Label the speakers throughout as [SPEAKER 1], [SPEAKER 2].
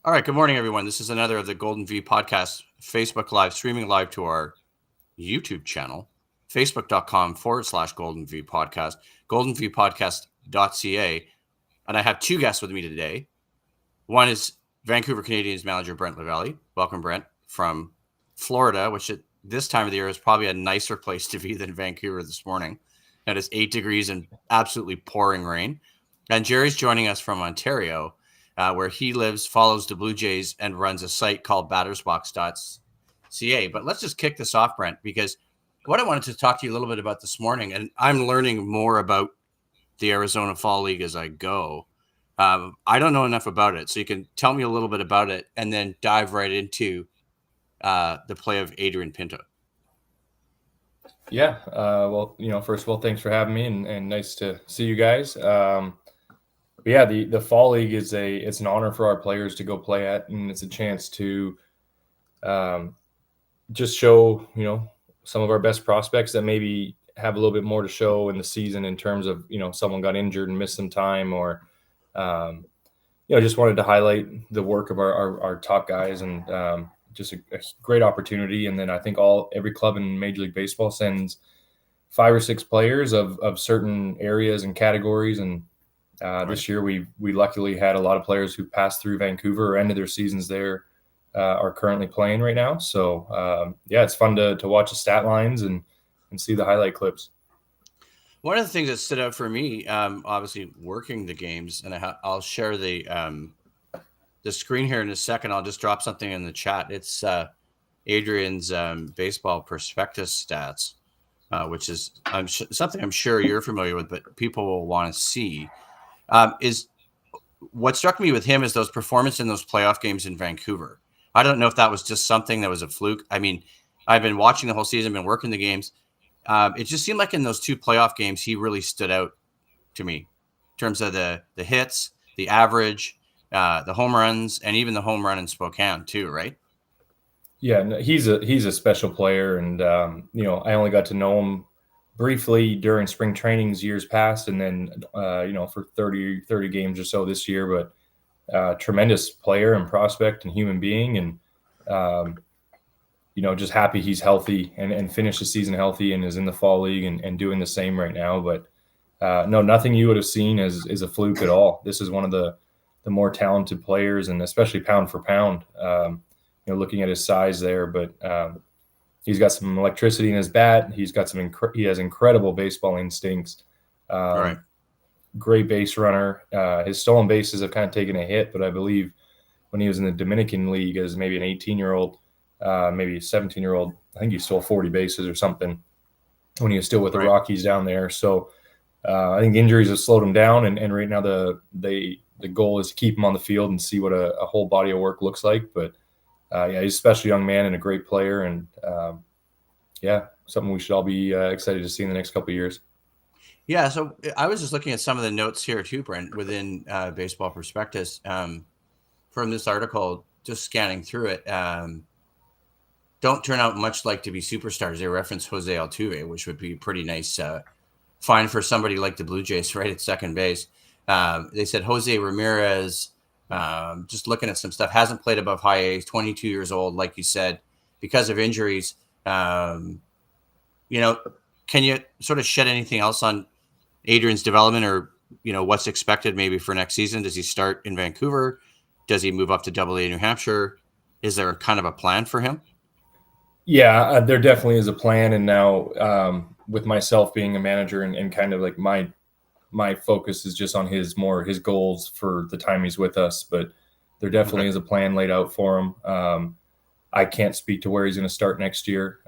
[SPEAKER 1] All right. Good morning, everyone. This is another of the Golden V podcast, Facebook Live, streaming live to our YouTube channel, facebook.com/Golden V podcast, goldenvpodcast.ca. And I have two guests with me today. One is Vancouver Canadians manager Brent Lavallee. Welcome, Brent, from Florida, which at this time of the year is probably a nicer place to be than Vancouver this morning. It is 8 degrees and absolutely pouring rain. And Gerry's joining us from Ontario, where he lives, follows the Blue Jays, and runs a site called battersbox.ca. But let's just kick this off, Brent, because what I wanted to talk to you a little bit about this morning, and I'm learning more about the Arizona Fall League as I go. I don't know enough about it, so you can tell me a little bit about it and then dive right into the play of Adrian Pinto.
[SPEAKER 2] Yeah. Well, first of all, thanks for having me and nice to see you guys. But yeah, the Fall League it's an honor for our players to go play at, and it's a chance to just show, some of our best prospects that maybe have a little bit more to show in the season in terms of, someone got injured and missed some time, or, just wanted to highlight the work of our top guys, and just a great opportunity. And then I think every club in Major League Baseball sends 5 or 6 players of certain areas and categories. And this year we luckily had a lot of players who passed through Vancouver or ended their seasons there, are currently playing right now. So it's fun to watch the stat lines and see the highlight clips.
[SPEAKER 1] One of the things that stood out for me, obviously working the games, and I'll share the screen here in a second. I'll just drop something in the chat. It's Adrian's baseball prospectus stats, which is something I'm sure you're familiar with, but people will want to see. Is what struck me with him is those performances in those playoff games in Vancouver. I don't know if that was just something that was a fluke. I mean, I've been watching the whole season, been working the games. It just seemed like in those 2 playoff games, he really stood out to me in terms of the hits, the average, the home runs, and even the home run in Spokane too, right?
[SPEAKER 2] Yeah, no, he's a special player, and I only got to know him briefly during spring trainings years past, and then for 30 games or so this year. But tremendous player and prospect and human being, and just happy he's healthy and finished the season healthy and is in the Fall League and doing the same right now. But no, nothing you would have seen is a fluke at all. This is one of the more talented players, and especially pound for pound, looking at his size there. But he's got some electricity in his bat. He's got he has incredible baseball instincts.
[SPEAKER 1] Right.
[SPEAKER 2] Great base runner. His stolen bases have kind of taken a hit, but I believe when he was in the Dominican League as maybe an 18-year-old, maybe a 17-year-old, I think he stole 40 bases or something when he was still with the Rockies down there. So I think injuries have slowed him down, and right now the goal is to keep him on the field and see what a whole body of work looks like. But he's a special young man and a great player, and something we should all be excited to see in the next couple of years.
[SPEAKER 1] Yeah, so I was just looking at some of the notes here too, Brent, within Baseball Prospectus from this article, just scanning through it. Don't turn out much like to be superstars. They reference Jose Altuve, which would be pretty nice find for somebody like the Blue Jays right at second base. They said Jose Ramirez, just looking at some stuff, hasn't played above high A, 22 years old, like you said, because of injuries. Can you sort of shed anything else on Adrian's development, or, what's expected maybe for next season? Does he start in Vancouver? Does he move up to AA New Hampshire? Is there kind of a plan for him?
[SPEAKER 2] Yeah, there definitely is a plan. And now with myself being a manager and kind of like my focus is just on his goals for the time he's with us. But there definitely is a plan laid out for him. I can't speak to where he's going to start next year.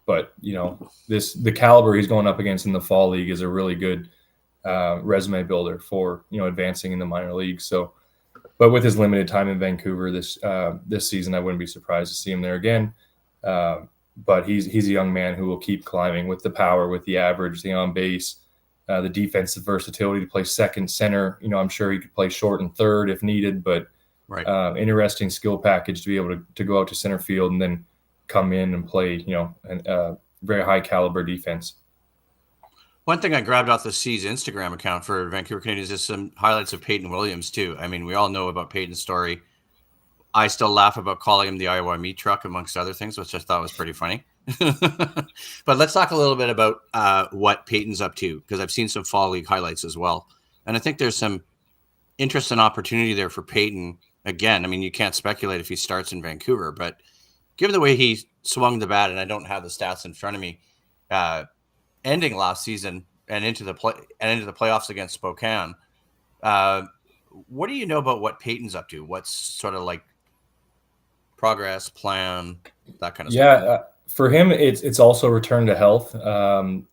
[SPEAKER 2] But, the caliber he's going up against in the Fall League is a really good resume builder for, advancing in the minor leagues. So, but with his limited time in Vancouver this season, I wouldn't be surprised to see him there again. But he's a young man who will keep climbing with the power, with the average, the on base, the defensive versatility to play second, center. I'm sure he could play short and third if needed, but interesting skill package to be able to go out to center field and then come in and play, very high caliber defense.
[SPEAKER 1] One thing I grabbed off the C's Instagram account for Vancouver Canadians is some highlights of Peyton Williams too. I mean, we all know about Peyton's story. I still laugh about calling him the Iowa meat truck, amongst other things, which I thought was pretty funny. But let's talk a little bit about what Peyton's up to, because I've seen some Fall League highlights as well. And I think there's some interest and opportunity there for Peyton. Again, I mean, you can't speculate if he starts in Vancouver, but given the way he swung the bat, and I don't have the stats in front of me, ending last season and into the playoffs against Spokane, what do you know about what Peyton's up to? What's sort of like progress, plan, that kind of stuff?
[SPEAKER 2] Yeah, for him, it's also return to health.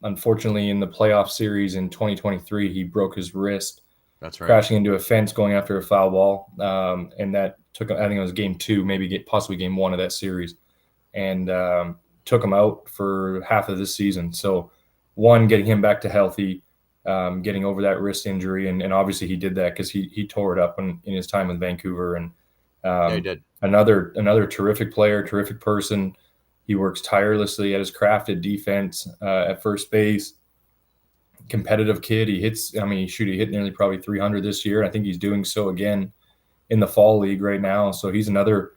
[SPEAKER 2] Unfortunately, in the playoff series in 2023, he broke his wrist.
[SPEAKER 1] That's right.
[SPEAKER 2] Crashing into a fence going after a foul ball. And that took, I think it was game 2, maybe possibly game 1 of that series, and took him out for half of this season. So, one, getting him back to healthy, getting over that wrist injury. And obviously he did that because he tore it up in his time with Vancouver. And
[SPEAKER 1] Yeah, he did.
[SPEAKER 2] Another terrific player, terrific person. He works tirelessly at his craft at defense, at first base. Competitive kid. He hit nearly probably 300 this year. I think he's doing so again in the Fall League right now. So he's another,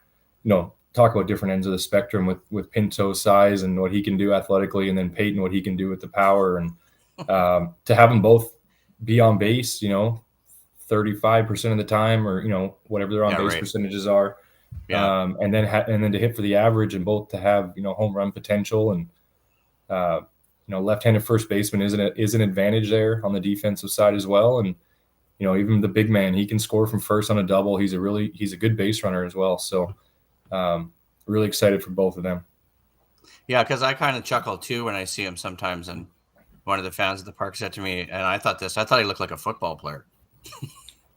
[SPEAKER 2] talk about different ends of the spectrum with Pinto's size and what he can do athletically, and then Peyton, what he can do with the power. And to have them both be on base, 35% of the time, or, whatever their on base percentages are.
[SPEAKER 1] Yeah.
[SPEAKER 2] And then to hit for the average, and both to have, home run potential, and, left-handed first baseman is an advantage there on the defensive side as well. And, even the big man, he can score from first on a double. He's a good base runner as well. So really excited for both of them.
[SPEAKER 1] Yeah, because I kind of chuckle too when I see him sometimes. And one of the fans at the park said to me, and I thought he looked like a football player.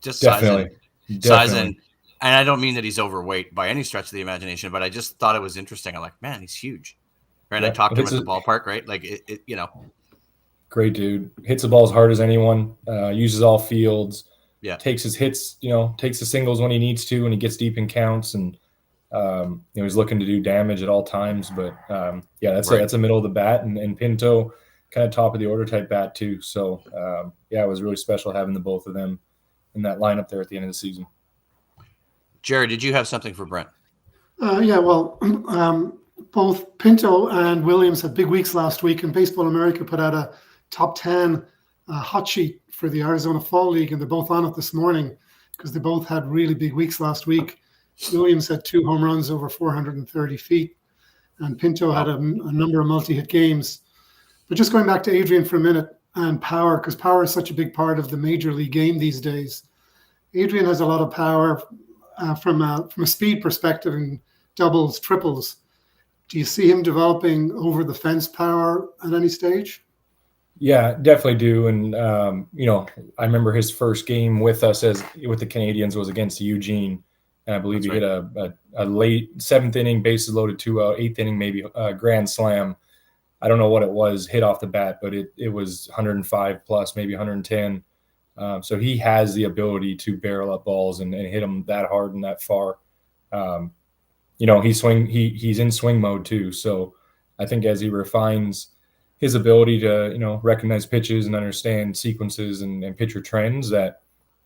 [SPEAKER 1] Just
[SPEAKER 2] Definitely.
[SPEAKER 1] size and I don't mean that he's overweight by any stretch of the imagination, but I just thought it was interesting. I'm like, man, he's huge. Right. Yeah. I talked to him at the ballpark, right? Like
[SPEAKER 2] great dude. Hits the ball as hard as anyone, uses all fields, takes his hits, takes the singles when he needs to, when he gets deep in counts, and he's looking to do damage at all times. But that's a middle of the bat, and Pinto kind of top of the order type bat too. So it was really special having the both of them in that lineup there at the end of the season.
[SPEAKER 1] Gerry, did you have something for Brent?
[SPEAKER 3] Both Pinto and Williams had big weeks last week, and Baseball America put out a top 10 hot sheet for the Arizona Fall League, and they're both on it this morning because they both had really big weeks last week. Williams had 2 home runs over 430 feet, and Pinto had a number of multi-hit games. But just going back to Adrian for a minute, and power, because power is such a big part of the major league game these days. Adrian has a lot of power from a speed perspective in doubles, triples. Do you see him developing over the fence power at any stage?
[SPEAKER 2] Yeah, definitely do. And, I remember his first game with us with the Canadians was against Eugene. And I believe he hit a late 7th inning, bases loaded 2 out, 8th inning, maybe a grand slam. I don't know what it was, hit off the bat, but it was 105 plus, maybe 110. So he has the ability to barrel up balls and hit them that hard and that far. He's in swing mode too. So I think as he refines his ability to, recognize pitches and understand sequences and pitcher trends, that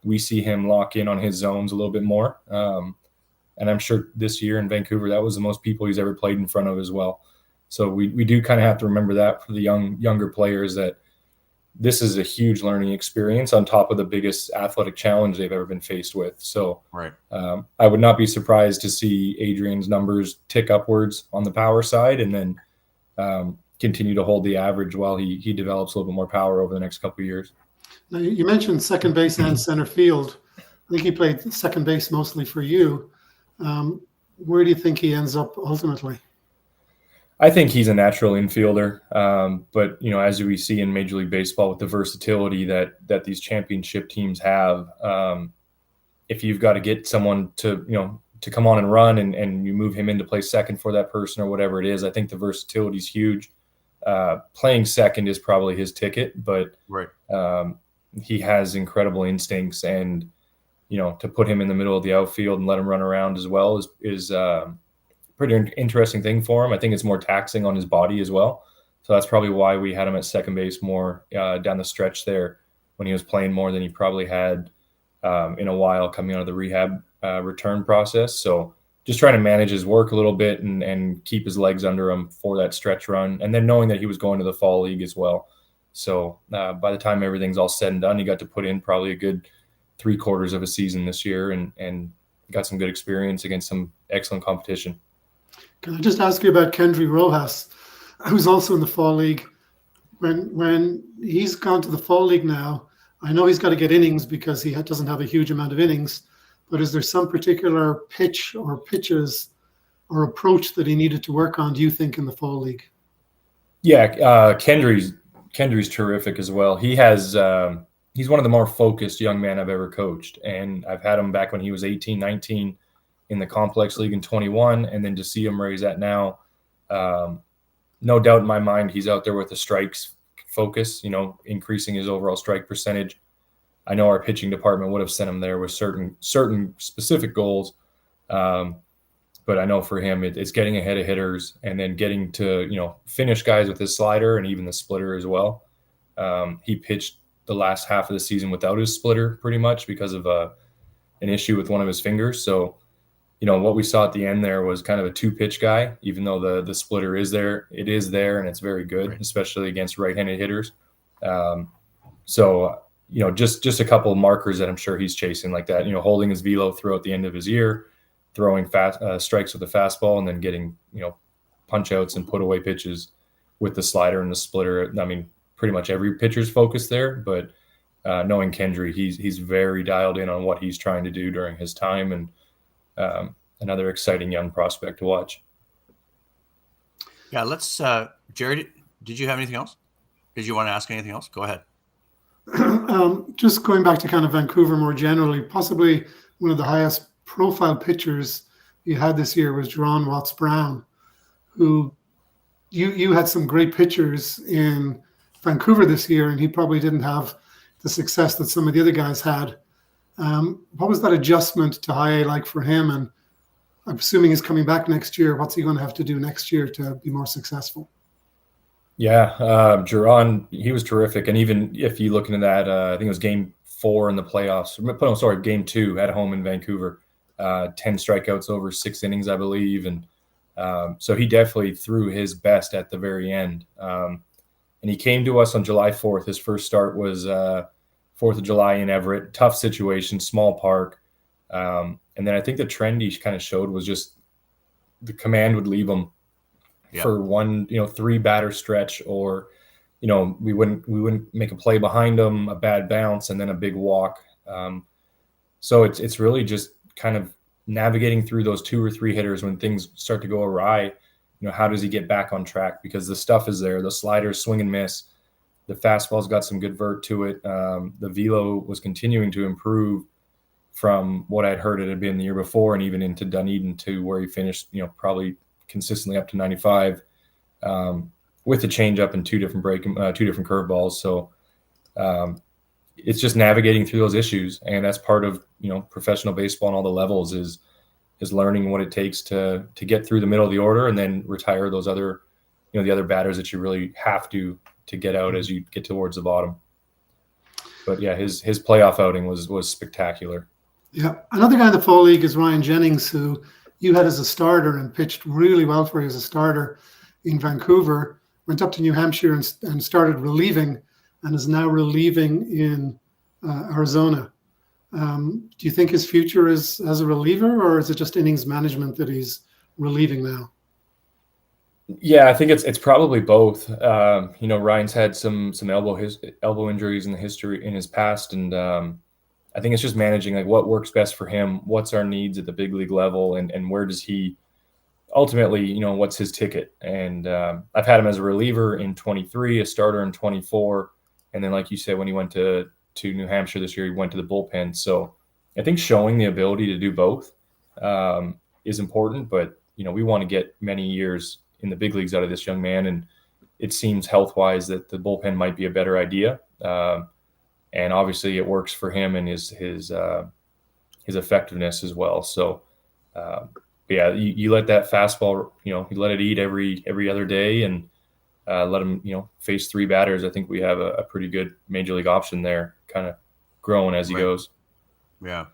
[SPEAKER 2] we see him lock in on his zones a little bit more. And I'm sure this year in Vancouver, that was the most people he's ever played in front of as well. So we do kind of have to remember that for the younger players, that this is a huge learning experience on top of the biggest athletic challenge they've ever been faced with. So I would not be surprised to see Adrian's numbers tick upwards on the power side, and then continue to hold the average while he develops a little bit more power over the next couple of years.
[SPEAKER 3] Now, you mentioned second base and center field. I think he played second base mostly for you. Where do you think he ends up ultimately?
[SPEAKER 2] I think he's a natural infielder, but as we see in Major League Baseball with the versatility that these championship teams have, if you've got to get someone to come on and run, and you move him in to play second for that person or whatever it is, I think the versatility is huge. Playing second is probably his ticket, but he has incredible instincts, and to put him in the middle of the outfield and let him run around as well is pretty interesting thing for him. I think it's more taxing on his body as well. So that's probably why we had him at second base more down the stretch there, when he was playing more than he probably had in a while coming out of the rehab return process. So just trying to manage his work a little bit and keep his legs under him for that stretch run. And then knowing that he was going to the fall league as well. So by the time everything's all said and done, he got to put in probably a good 3/4 of a season this year and got some good experience against some excellent competition.
[SPEAKER 3] Can I just ask you about Kendry Rojas, who's also in the fall league? When he's gone to the fall league now, I know he's got to get innings because he doesn't have a huge amount of innings, but is there some particular pitch or pitches or approach that he needed to work on, do you think, in the fall league?
[SPEAKER 2] Yeah, Kendry's terrific as well. He has he's one of the more focused young men I've ever coached, and I've had him back when he was 18, 19 in the complex league in 21, and then to see him raise that now, no doubt in my mind he's out there with the strikes focus, increasing his overall strike percentage. I know our pitching department would have sent him there with certain specific goals, but I know for him it's getting ahead of hitters and then getting to finish guys with his slider and even the splitter as well. He pitched the last half of the season without his splitter pretty much because of an issue with one of his fingers. So what we saw at the end there was kind of a 2-pitch guy, even though the splitter is there. It is there, and it's very good, right, especially against right-handed hitters. So just a couple of markers that I'm sure he's chasing like that, holding his velo throughout the end of his year, throwing strikes with the fastball, and then getting, punch outs and put away pitches with the slider and the splitter. I mean, pretty much every pitcher's focused there, but knowing Kendry, he's very dialed in on what he's trying to do during his time, and another exciting young prospect to watch.
[SPEAKER 1] Yeah, let's Gerry, did you have anything else? Did you want to ask anything else? Go ahead.
[SPEAKER 3] Just going back to kind of Vancouver more generally, possibly one of the highest profile pitchers you had this year was Jerron Watts-Brown, who you had some great pitchers in Vancouver this year, and he probably didn't have the success that some of the other guys had. What was that adjustment to high A like for him? And I'm assuming he's coming back next year. What's he going to have to do next year to be more successful?
[SPEAKER 2] Yeah, Jerron, he was terrific. And even if you look into that, I think it was game 4 in the playoffs. No, sorry, game 2 at home in Vancouver. 10 strikeouts over 6 innings, I believe. And so he definitely threw his best at the very end. And he came to us on July 4th. His first start was 4th of July in Everett. Tough situation, small park. And then I think the trend he kind of showed was just the command would leave him for one, 3-batter stretch, or, we wouldn't make a play behind him, a bad bounce, and then a big walk. So it's really just kind of navigating through those 2 or 3 hitters when things start to go awry. How does he get back on track? Because the stuff is there. The sliders swing and miss. The fastball's got some good vert to it. The velo was continuing to improve from what I'd heard it had been the year before, and even into Dunedin to where he finished, probably consistently up to 95, with a changeup and 2 different curveballs. So it's just navigating through those issues, and that's part of professional baseball on all the levels is learning what it takes to get through the middle of the order and then retire those other the other batters that you really have to get out as you get towards the bottom. But yeah, his playoff outing was spectacular.
[SPEAKER 3] Yeah, another guy in the fall league is Ryan Jennings, who you had as a starter and pitched really well for you as a starter in Vancouver. Went up to New Hampshire and started relieving, and is now relieving in Arizona. Do you think his future is as a reliever, or is it just innings management that he's relieving now?
[SPEAKER 2] Yeah, I think it's probably both. Ryan's had some elbow injuries in his past, and I think it's just managing like what works best for him, what's our needs at the big league level, and where does he ultimately, what's his ticket. And I've had him as a reliever in 23, a starter in 24, and then like you said, when he went to New Hampshire this year, he went to the bullpen. So I think showing the ability to do both is important, but we want to get many years in the big leagues out of this young man, and it seems health-wise that the bullpen might be a better idea. And obviously it works for him and his effectiveness as well. So you let that fastball, you let it eat every other day, and let him, face 3 batters. I think we have a pretty good major league option there, kind of growing as he goes.
[SPEAKER 1] Yeah.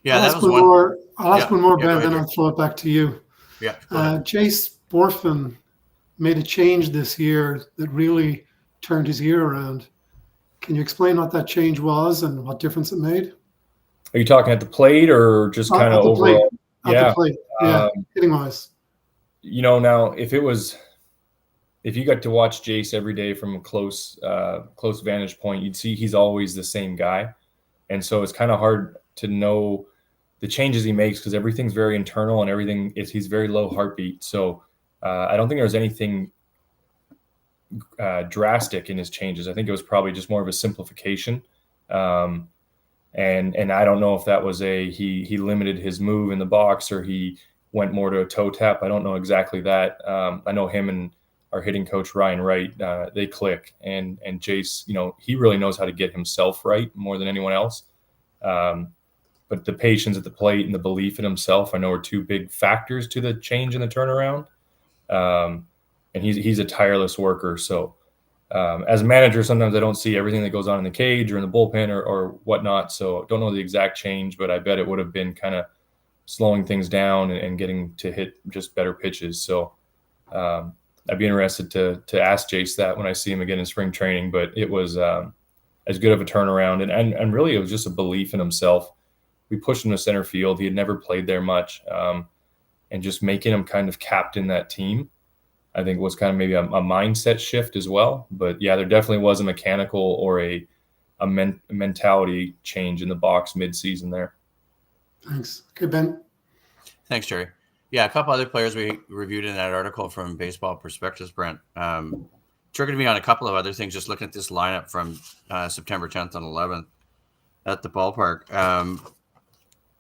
[SPEAKER 3] I'll
[SPEAKER 1] that
[SPEAKER 3] ask
[SPEAKER 1] was
[SPEAKER 3] one
[SPEAKER 1] one.
[SPEAKER 3] more. I'll ask one more,
[SPEAKER 1] Go
[SPEAKER 3] Ben,
[SPEAKER 1] ahead,
[SPEAKER 3] then
[SPEAKER 1] Jerry.
[SPEAKER 3] I'll throw it back to you.
[SPEAKER 1] Yeah. Go ahead.
[SPEAKER 3] Jace Borfin made a change this year that really turned his year around. Can you explain what that change was and what difference it made?
[SPEAKER 2] Are you talking at the plate or just kind of overall?
[SPEAKER 3] At the plate. Yeah, hitting wise.
[SPEAKER 2] Now if you got to watch Jace every day from a close vantage point, you'd see he's always the same guy. And so it's kind of hard to know the changes he makes because everything's very internal and he's very low heartbeat. So I don't think there was anything drastic in his changes. I think it was probably just more of a simplification. And I don't know if that was he limited his move in the box or he went more to a toe tap. I don't know exactly that. I know him and our hitting coach, Ryan Wright, they click. And Jace, he really knows how to get himself right more than anyone else. But the patience at the plate and the belief in himself, I know, are 2 big factors to the change in the turnaround. And he's a tireless worker. So as a manager, sometimes I don't see everything that goes on in the cage or in the bullpen or whatnot. So don't know the exact change, but I bet it would have been kind of slowing things down and getting to hit just better pitches. So I'd be interested to ask Jace that when I see him again in spring training. But it was as good of a turnaround. And really it was just a belief in himself. We pushed him to center field. He had never played there much. And just making him kind of captain that team, I think was kind of maybe a mindset shift as well. But yeah, there definitely was a mechanical or a mentality change in the box mid-season there.
[SPEAKER 3] Thanks. Okay, Ben.
[SPEAKER 1] Thanks, Jerry. Yeah, a couple other players we reviewed in that article from Baseball Perspectives, Brent. Triggered me on a couple of other things just looking at this lineup from September 10th and 11th at the ballpark.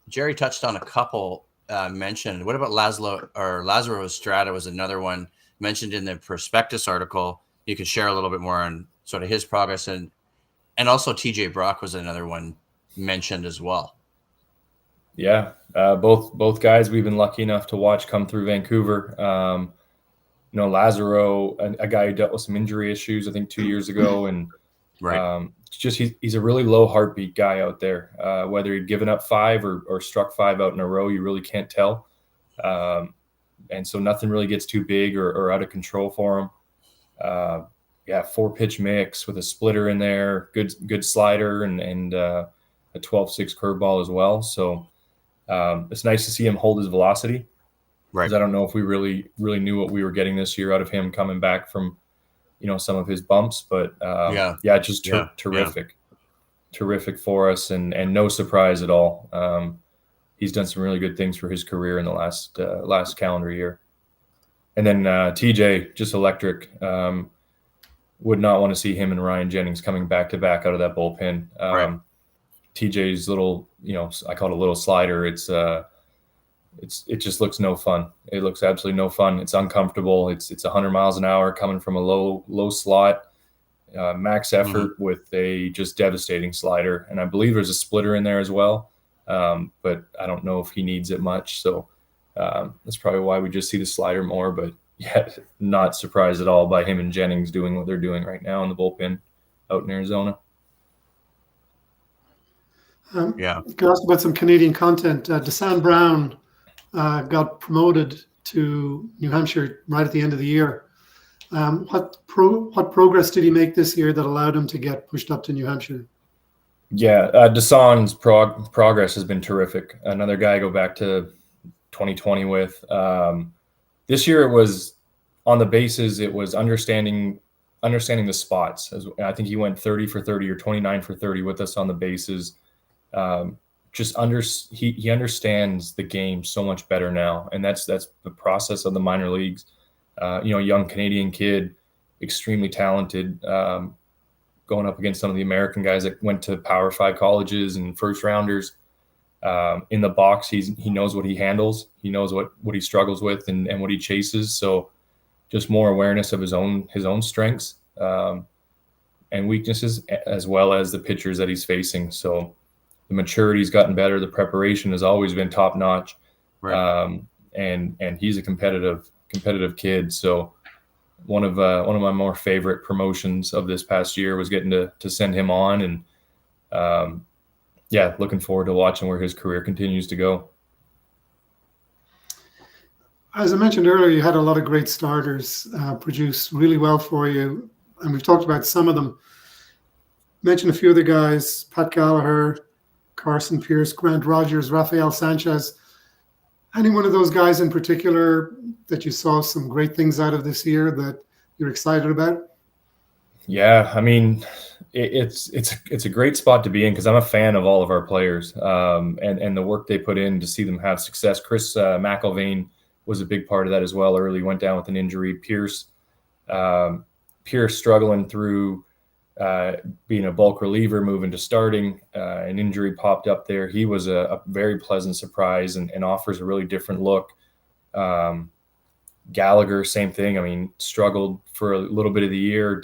[SPEAKER 1] Jerry touched on a couple mentioned. What about Lazaro Estrada was another one mentioned in the Prospectus article. You could share a little bit more on sort of his progress, and also TJ Brock was another one mentioned as well.
[SPEAKER 2] Yeah, both guys we've been lucky enough to watch come through Vancouver. Lazaro, a guy who dealt with some injury issues, I think 2 years ago, and he's a really low heartbeat guy out there. Whether he'd given up 5 or struck 5 out in a row, you really can't tell. And so nothing really gets too big or out of control for him. 4-pitch mix with a splitter in there, good slider and a 12-6 curveball as well. So it's nice to see him hold his velocity. Right. Because I don't know if we really knew what we were getting this year out of him coming back from, some of his bumps, but terrific for us and no surprise at all. He's done some really good things for his career in the last calendar year. And then TJ, just electric. Would not want to see him and Ryan Jennings coming back to back out of that bullpen. TJ's little, I call it a little slider. It just looks no fun. It looks absolutely no fun. It's uncomfortable. It's 100 miles an hour coming from a low slot, max effort with a just devastating slider. And I believe there's a splitter in there as well. But I don't know if he needs it much. So that's probably why we just see the slider more. But yeah, not surprised at all by him and Jennings doing what they're doing right now in the bullpen out in Arizona.
[SPEAKER 3] You can ask about some Canadian content. Desan Brown got promoted to New Hampshire right at the end of the year. What progress did he make this year that allowed him to get pushed up to New Hampshire?
[SPEAKER 2] Yeah, Desan's progress has been terrific. Another guy I go back to 2020 with. This year it was on the bases. It was understanding the spots. I think he went 30 for 30 or 29 for 30 with us on the bases. He understands the game so much better now, and that's the process of the minor leagues. Young Canadian kid, extremely talented, going up against some of the American guys that went to Power 5 colleges and first rounders. In the box, he knows what he handles. He knows what he struggles with and what he chases. So just more awareness of his own strengths and weaknesses, as well as the pitchers that he's facing. So the maturity's gotten better. The preparation has always been top notch. Right. And he's a competitive kid. So one of my more favorite promotions of this past year was getting to send him on, and looking forward to watching where his career continues to go.
[SPEAKER 3] As I mentioned earlier, you had a lot of great starters produce really well for you, and we've talked about some of them. Mentioned a few of the guys: Pat Gallagher, Carson Pierce, Grant Rogers, Rafael Sanchez. Any one of those guys in particular that you saw some great things out of this year that you're excited about?
[SPEAKER 2] Yeah, I mean, it's a great spot to be in because I'm a fan of all of our players, and the work they put in to see them have success. Chris McIlvaine was a big part of that as well. Early went down with an injury. Pierce struggling through being a bulk reliever, moving to starting. An injury popped up there. He was a very pleasant surprise and offers a really different look. Gallagher, same thing. I mean, struggled for a little bit of the year.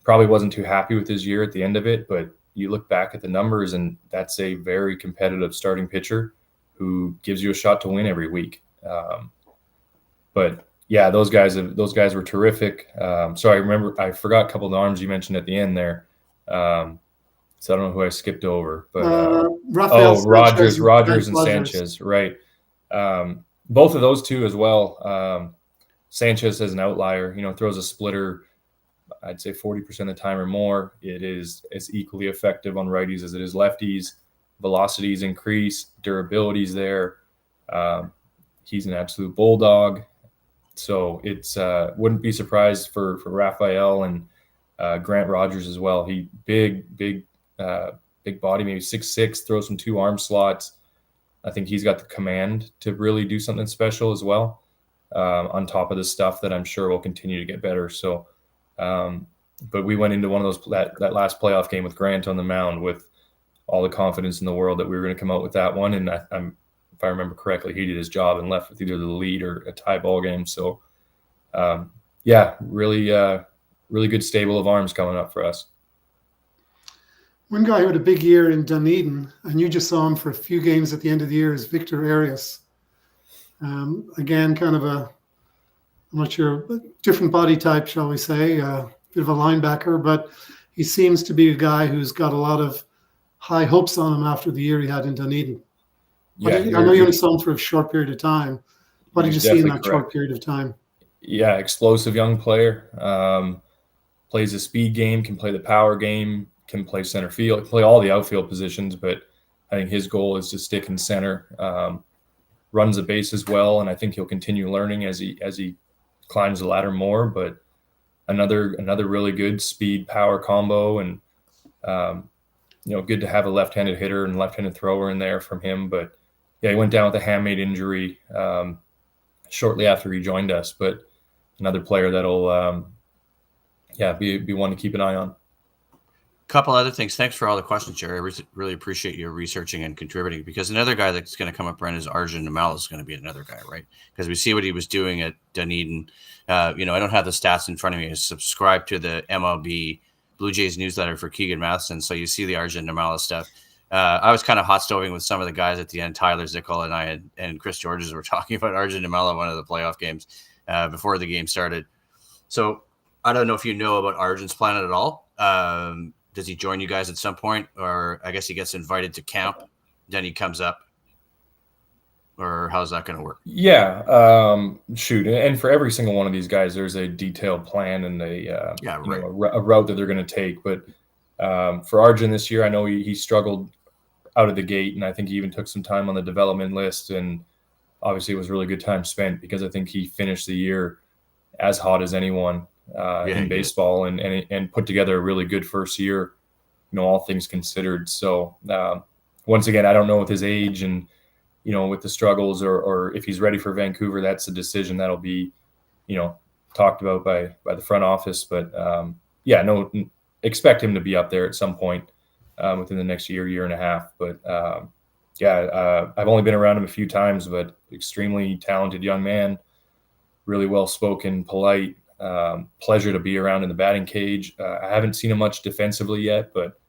[SPEAKER 2] Probably wasn't too happy with his year at the end of it. But you look back at the numbers, and that's a very competitive starting pitcher who gives you a shot to win every week. But yeah, those guys were terrific. So I forgot a couple of the arms you mentioned at the end there. So I don't know who I skipped over, but Rogers and Sanchez, right? Both of those two as well. Sanchez as an outlier, throws a splitter, I'd say 40% of the time or more. It is as equally effective on righties as it is lefties. Velocities increase, durability's there. He's an absolute bulldog. So it's wouldn't be surprised for Rafael and Grant Rogers as well. He big body, maybe 6'6", throws some 2 arm slots. I think he's got the command to really do something special as well, on top of the stuff that I'm sure will continue to get better. So, but we went into one of those that last playoff game with Grant on the mound with all the confidence in the world that we were going to come out with that one. And if I remember correctly, he did his job and left with either the lead or a tie ball game. So, really good stable of arms coming up for us.
[SPEAKER 3] One guy who had a big year in Dunedin, and you just saw him for a few games at the end of the year, is Victor Arias. Again, kind of I'm not sure, different body type, shall we say, a bit of a linebacker, but he seems to be a guy who's got a lot of high hopes on him after the year he had in Dunedin. I know you only saw him for a short period of time. What did you see in that short period of time?
[SPEAKER 2] Yeah, explosive young player. Plays a speed game, can play the power game, can play center field, can play all the outfield positions, but I think his goal is to stick in center. Runs the bases well, and I think he'll continue learning as he climbs the ladder more. But another really good speed power combo, and good to have a left-handed hitter and left-handed thrower in there from him. But yeah, he went down with a hamate injury shortly after he joined us. But another player that'll be one to keep an eye on.
[SPEAKER 1] Couple other things. Thanks for all the questions, Gerry. I really appreciate you researching and contributing, because another guy that's going to come up, Brent, is Arjun Namala is going to be another guy, right? Because we see what he was doing at Dunedin. I don't have the stats in front of me. I subscribe to the MLB Blue Jays newsletter for Keegan Matheson, so you see the Arjun Namala stuff. I was kind of hot stoving with some of the guys at the end. Tyler Zickel and I and Chris Georges were talking about Arjun Namala, one of the playoff games before the game started. So I don't know if you know about Arjun's plan at all. Does he join you guys at some point, or I guess he gets invited to camp, then he comes up, or how's that going to work?
[SPEAKER 2] Yeah, and for every single one of these guys, there's a detailed plan and a route that they're going to take. But for Arjun this year, I know he struggled out of the gate, and I think he even took some time on the development list, and obviously it was really good time spent because I think he finished the year as hot as anyone in baseball and put together a really good first year, all things considered. So once again, I don't know with his age and, with the struggles or if he's ready for Vancouver, that's a decision that'll be, talked about by the front office. But expect him to be up there at some point within the next year and a half. But I've only been around him a few times, but extremely talented young man, really well-spoken, polite. Pleasure to be around in the batting cage. I haven't seen him much defensively yet, but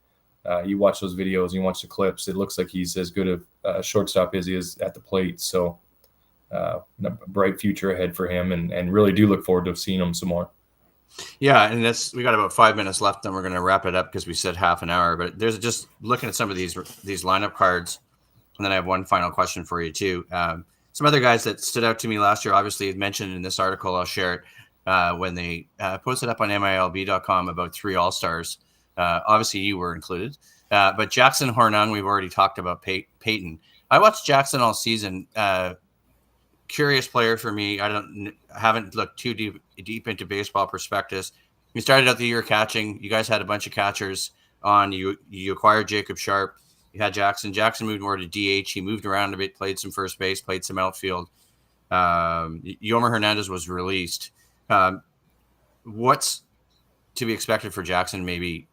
[SPEAKER 2] you watch those videos, you watch the clips, it looks like he's as good a shortstop as he is at the plate. So a bright future ahead for him, and really do look forward to seeing him some more.
[SPEAKER 1] Yeah, and we got about 5 minutes left, and we're going to wrap it up because we said half an hour. But there's just looking at some of these lineup cards, and then I have one final question for you too. Some other guys that stood out to me last year, obviously mentioned in this article. I'll share it when they posted up on MILB.com about 3 All-Stars. Obviously, you were included, but Jackson Hornung, we've already talked about. Peyton. I watched Jackson all season. Curious player for me. I haven't looked too deep into baseball prospectus. You started out the year catching. You guys had a bunch of catchers on. You acquired Jacob Sharp. You had Jackson. Jackson moved more to DH. He moved around a bit, played some first base, played some outfield. Yomer Hernandez was released. What's to be expected for Jackson? Maybe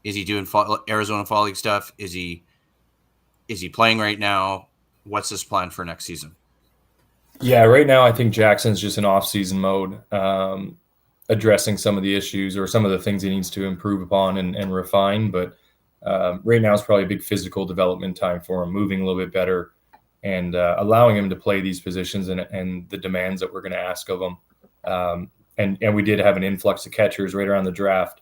[SPEAKER 1] is he doing Arizona Fall League stuff? Is he playing right now? What's his plan for next season?
[SPEAKER 2] Yeah, right now I think Jackson's just in off-season mode, addressing some of the issues or some of the things he needs to improve upon and refine. But right now is probably a big physical development time for him, moving a little bit better and allowing him to play these positions and the demands that we're going to ask of him. And we did have an influx of catchers right around the draft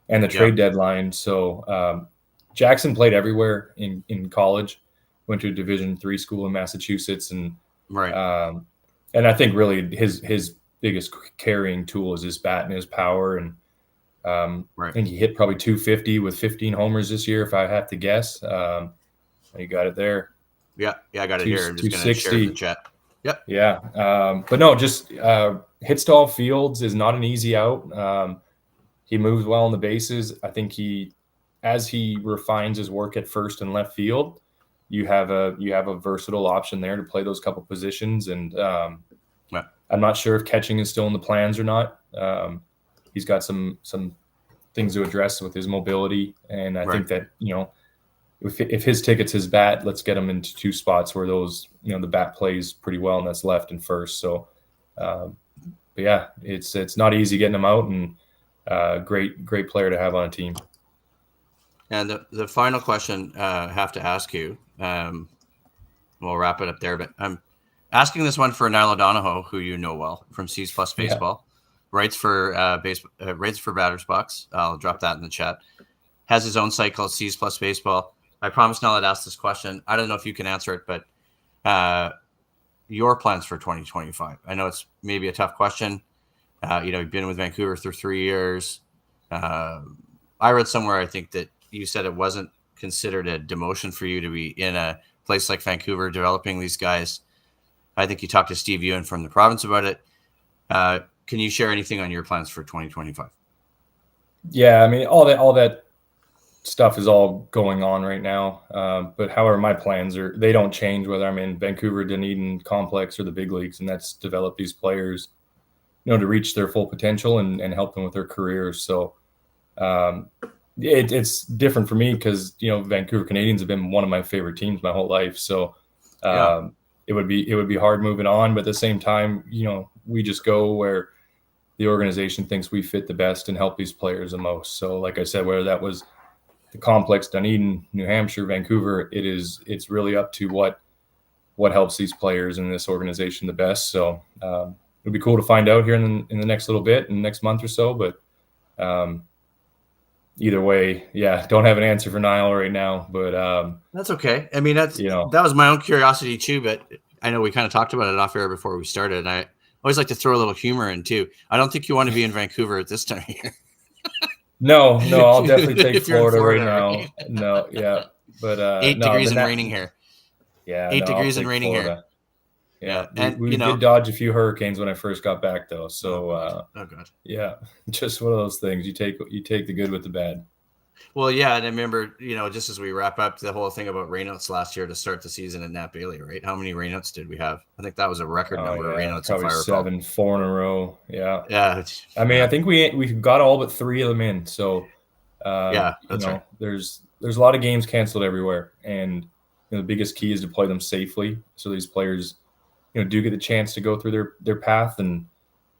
[SPEAKER 2] and the trade deadline. So Jackson played everywhere in college, went to a Division III school in Massachusetts, and and I think really his biggest carrying tool is his bat and his power. And I think he hit probably 250 with 15 homers this year, if I have to guess. You got it there.
[SPEAKER 1] Yeah, I got it here. I'm just going to share it in the chat. Yep.
[SPEAKER 2] Yeah. But no, just hits to all fields is not an easy out. He moves well on the bases. I think as he refines his work at first and left field, you have a versatile option there to play those couple positions. And I'm not sure if catching is still in the plans or not. He's got some things to address with his mobility. And I think that, if his ticket's his bat, let's get him into 2 spots where those, the bat plays pretty well, and that's left and first. So, but yeah, it's not easy getting him out, and great player to have on a team.
[SPEAKER 1] And the final question I have to ask you, we'll wrap it up there, but I'm asking this one for Niall O'Donohoe, who you know well from C's Plus Baseball, writes for Batters Box. I'll drop that in the chat. Has his own site called C's Plus Baseball. I promised Niall I'd ask this question. I don't know if you can answer it, but your plans for 2025. I know it's maybe a tough question. You've been with Vancouver for 3 years. I read somewhere, I think, that you said it wasn't considered a demotion for you to be in a place like Vancouver developing these guys. I think you talked to Steve Ewan from the province about it. Can you share anything on your plans for 2025?
[SPEAKER 2] Yeah, I mean, all that stuff is all going on right now. But however, my plans they don't change whether I'm in Vancouver, Dunedin complex, or the big leagues, and that's develop these players, to reach their full potential and help them with their careers. So it's different for me because, Vancouver Canadians have been one of my favorite teams my whole life. So it would be hard moving on, but at the same time, we just go where the organization thinks we fit the best and help these players the most. So like I said, whether that was the complex, Dunedin, New Hampshire, Vancouver, it's really up to what helps these players in this organization the best. So it'd be cool to find out here in the next little bit, in the next month or so. But either way, don't have an answer for Niall right now. But
[SPEAKER 1] that's okay. I mean, that was my own curiosity too. But I know we kind of talked about it off air before we started. And I always like to throw a little humor in too. I don't think you want to be in Vancouver at this time of year.
[SPEAKER 2] No, I'll definitely take Florida right now.
[SPEAKER 1] Right?
[SPEAKER 2] No, yeah, but
[SPEAKER 1] 8 degrees and raining here.
[SPEAKER 2] Yeah,
[SPEAKER 1] 8 degrees and raining
[SPEAKER 2] Florida.
[SPEAKER 1] here.
[SPEAKER 2] Yeah, we did dodge a few hurricanes when I first got back, though. So,
[SPEAKER 1] oh god,
[SPEAKER 2] yeah, just one of those things. You take the good with the bad.
[SPEAKER 1] Well, yeah, and I remember, just as we wrap up the whole thing about rainouts last year to start the season at Nat Bailey, right? How many rainouts did we have? I think that was a record number of rainouts.
[SPEAKER 2] Probably 7, 4 in a row. Yeah.
[SPEAKER 1] Yeah.
[SPEAKER 2] I mean, I think we got all but 3 of them in. So,
[SPEAKER 1] that's right.
[SPEAKER 2] There's a lot of games canceled everywhere, and the biggest key is to play them safely, so these players, do get the chance to go through their path. And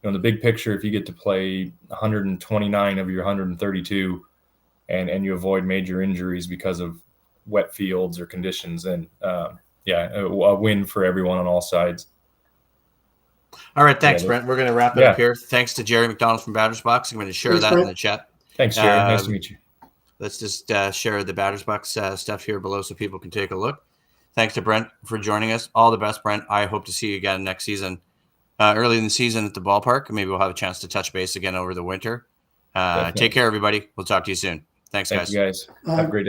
[SPEAKER 2] the big picture, if you get to play 129 of your 132. And you avoid major injuries because of wet fields or conditions, and a win for everyone on all sides.
[SPEAKER 1] All right. Thanks,
[SPEAKER 2] Yeah,
[SPEAKER 1] Brent. We're going to wrap it up here. Thanks to Gerry McDonald from Batters Box. I'm going to share
[SPEAKER 3] Thanks,
[SPEAKER 1] that
[SPEAKER 3] Brent.
[SPEAKER 1] in the chat.
[SPEAKER 2] Thanks, Gerry. Nice to meet you.
[SPEAKER 1] Let's just share the Batters Box stuff here below so people can take a look. Thanks to Brent for joining us. All the best, Brent. I hope to see you again next season, early in the season at the ballpark. Maybe we'll have a chance to touch base again over the winter. Take care, everybody. We'll talk to you soon. Thanks, guys.
[SPEAKER 2] Thank you guys. Have a great day.